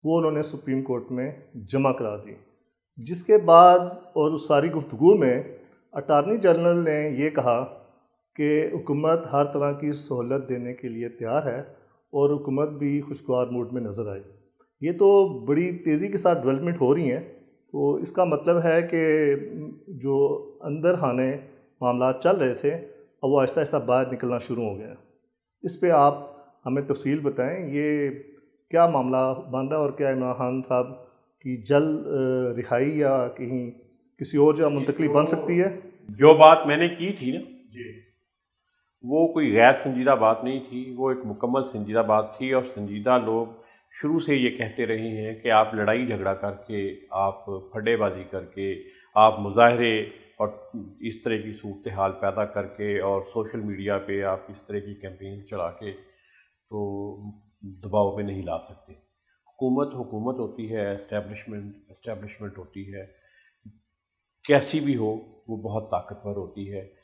وہ انہوں نے سپریم کورٹ میں جمع کرا دی، جس کے بعد اور اس ساری گفتگو میں اٹارنی جنرل نے یہ کہا کہ حکومت ہر طرح کی سہولت دینے کے لیے تیار ہے اور حکومت بھی خوشگوار موڈ میں نظر آئی۔ یہ تو بڑی تیزی کے ساتھ ڈیولپمنٹ ہو رہی ہیں، تو اس کا مطلب ہے کہ جو اندر خانے معاملات چل رہے تھے اب وہ آہستہ آہستہ باہر نکلنا شروع ہو گئے ہیں۔ اس پہ آپ ہمیں تفصیل بتائیں، یہ کیا معاملہ بن رہا ہے اور کیا عمران خان صاحب کی جلد رہائی یا کہیں کسی اور جگہ منتقلی بن سکتی ہے؟ جو بات میں نے کی تھی نا وہ کوئی غیر سنجیدہ بات نہیں تھی، وہ ایک مکمل سنجیدہ بات تھی، اور سنجیدہ لوگ شروع سے یہ کہتے رہے ہیں کہ آپ لڑائی جھگڑا کر کے، آپ پھڈے بازی کر کے، آپ مظاہرے اور اس طرح کی صورتحال پیدا کر کے اور سوشل میڈیا پہ آپ اس طرح کی کیمپینز چلا کے تو دباؤ پہ نہیں لا سکتے۔ حکومت ہوتی ہے، اسٹیبلشمنٹ ہوتی ہے، کیسی بھی ہو وہ بہت طاقتور ہوتی ہے۔